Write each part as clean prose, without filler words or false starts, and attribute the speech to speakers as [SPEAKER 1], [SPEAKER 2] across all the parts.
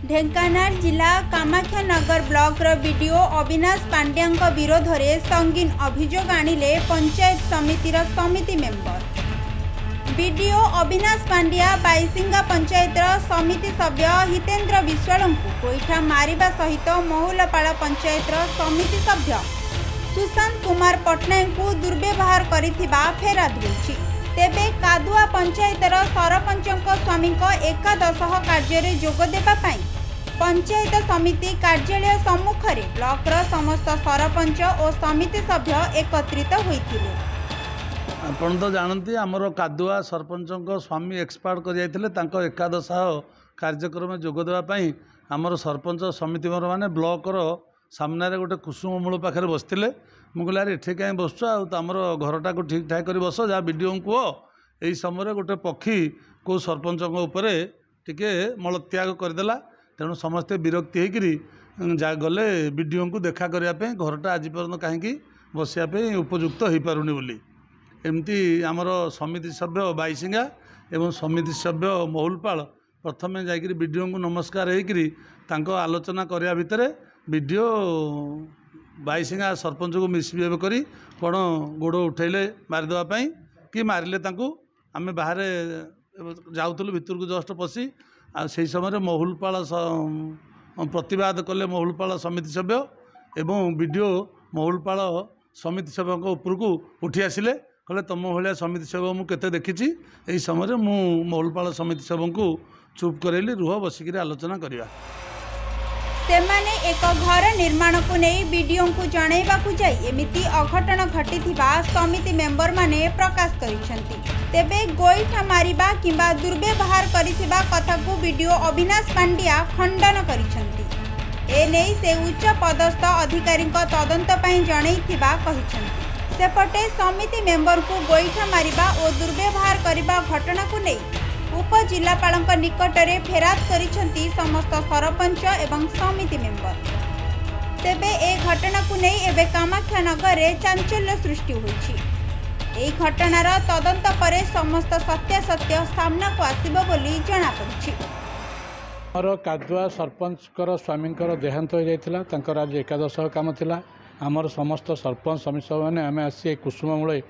[SPEAKER 1] ढेंकानाल जिला Kamakhyanagar block video Avinash Pandya विरोध में संगीन अभियोग आनिले पंचायत समितिर समिति मेंबर। वीडियो अविनाश पांड्या बाईसिंगा पंचायत समिति सभ्य हितेन्द्र विश्वाल को गोईठा मारिबा सहित महुलपाड़ पंचायत समिति सभ्य सुशांत कुमार पट्टनायक को दुर्व्यवहार करिथिबा फेराद होईछि। तेबे कादुआ पंचायतर सरपंच स्वामी एकादश कार्य जोग देबा पाई पंचायत समिति कार्यालय सम्मुख में ब्लॉक समस्त सरपंच और समिति सभ्य एकत्रित होइथिले।
[SPEAKER 2] आपण तो जानती आमर कादुआ सरपंच स्वामी एक्सपायर कर जाइथिले तांको एकादश कार्यक्रम जोग देबा पाई आमर सरपंच समिति मैंने ब्लॉक सामने गोटे कुसुम मूल पाखे बसते मुझे यार एठे कहीं बसुच आमर घरटा को ठीक ठाक कर बस जहाँ वीडियो को यही समय गोटे पक्षी को सरपंच टिके मलत्याग करदेला तेणु समस्ते विरक्ति होकर गले वीडियो को देखा करने घरटा आज पर्यटन कहीं बसापी उपयुक्त हो पारुनी बोली एमती आमर समिति सभ्य बाईसिंगा एवं समिति सभ्य महुलपाड़ प्रथम जाकर वीडियो को नमस्कार होकर आलोचना करने भितर वीडियो बाईसिंगा सरपंच को मिसबिहेव करी कौन गोड़ उठेले मारिदेवाई कि मारे आम बाहर जाऊलु भितर को जस्ट पशि से समय महुलपाड़ प्रतिवाद कले महुलपाड़ समिति सभ्य एवं वीडियो महुलपाड़ समिति सभ्य उपरक उठी आसिले कहले तुम भाया समिति सभ्य मुझे देखी यही समय मु महुलपाड़ समिति सभ्य को चुप करेली रुह बसिक आलोचना करवा।
[SPEAKER 1] सेमाने एक घर निर्माण को नहीं वीडियो को जणाइबा को जाई एमिति अघटन घटिथिबा समिति मेंबर माने प्रकाश करिसेंती। तेबे गोईठा मारिबा किंबा दुर्व्यवहार करिथिबा कथा को वीडियो अविनाश पांड्या खंडन करिसेंती। ए नै से उच्च पदस्थ अधिकारी तदंत पई जणाइथिबा कहिसेंती। सेपटे समिति मेंबर को गोईठा मारिबा और दुर्व्यवहार करिबा घटना को नहीं उपजिलापाल निकट में फेराद करिसेंती समस्त सरपंच एवं समिति मेंबर। तेबे ए घटना को नहीं एबे कामाख्यानगर में चांचल्य सृष्टि होइछि। एही घटनार तदंत परे समस्त सत्यासत्य सामना को आसिबो बोली जणा पड़िछि।
[SPEAKER 3] आमर कादुआ सरपंच स्वामी देहांत हो जाइथिला तांकर आज एकादश काम थिला। आमर समस्त सरपंच समिति मैंने आम आसी कुसुम मूले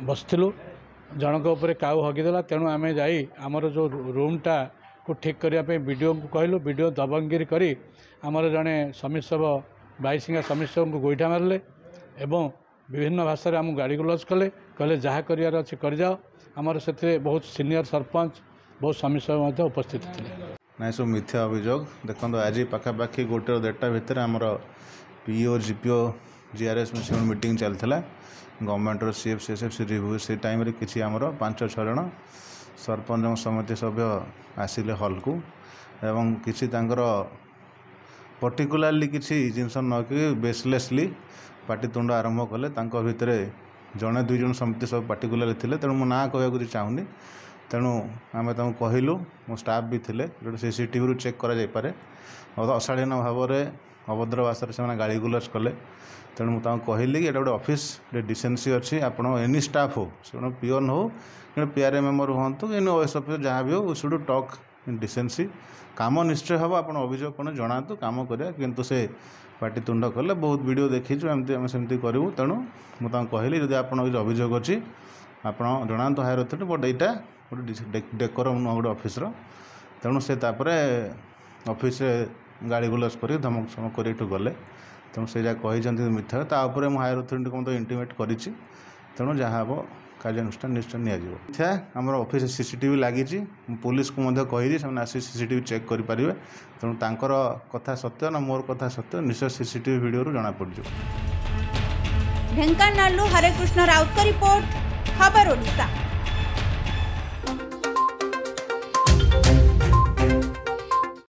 [SPEAKER 3] बसथिलु जनक उपर काऊ हगिदेला तेणु आम जाई आमर जो रूमटा को ठीक करने वीडियो को कहलु वीडियो दबंगिरी करी आमर जड़े समिति सभ्य बाईसिंगा समिति सभ्य को गोईठा मारे एवं विभिन्न भाषा आम गाड़ी को लॉन्च कले कहले जहाँ करार अच्छे कर जाओ आमर से बहुत सीनियर सरपंच बहुत समिति सभ्य उपस्थित थे।
[SPEAKER 4] ना सब मिथ्या अभियोग देखो आज पखापाखि गोटे देढ़टा भितर आमर पीओ जीपीओ जीआरएस मीटिंग चलता गवर्नमेंट सीएफ सीएसएफ रिव्यू से टाइम रे किसी आमर 5-6 जन सरपंच समिति सभ्य आसिले हॉल को एवं किसी तांकर पर्टिकुलारली किसी जिनस न कि बेसलेसली पाटितुंड आरंभ कले तांको भितर जड़े 2 जन समिति सब पार्टिकुलार थे तेणु मो ना कहूँ चाहूनी तेणु आम तुमको कहलु मो स्टाफ भी थे जो सीसीटीवी चेक करे अशालीन भाव में अभद्र भाषा से गाड़ी गुलज कले तेणु मुझे कहली कि ये गोटे ऑफिस डिसेंसी अच्छी आप एनी स्टाफ हो से पिओन हो कि पीआरए मेंबर हूँ कि ओएस ऑफिसर जहाँ भी हो we should talk in decency काम निश्चय हम आप अभियोग कौन जनातु काम करा किंतु से पाटितुंड कले बहुत वीडियो देखीचु एमती आम सेमती करूँ तेणु मुझे कहली जब आप अभियोग अच्छी आप जनातु हायर अथॉरिटी बट यहाँ गोटे डेकोरम नुह गोटे ऑफिसर तेणु से ऑफिस गाड़ी गुलज कर धमक समक कर गले तेणु से जहाँ कही मिथ्या तापर मुझे हायर अथॉरिटी को इंटीमेट करी तेणु जहाँ हम कार्यानुष्ठान निश्चय मिथ्या आम ऑफिस सीसीटीवी लगी पुलिस को कही से आसी सीसीटीवी चेक करेंगे तेणु तांकर कथा सत्य ना मोर कथा सत्य निश्चय सीसीटीवी वीडियो जना पड़।
[SPEAKER 1] ढेंकानाल हरे कृष्ण राउत का रिपोर्ट खबर ओडिशा।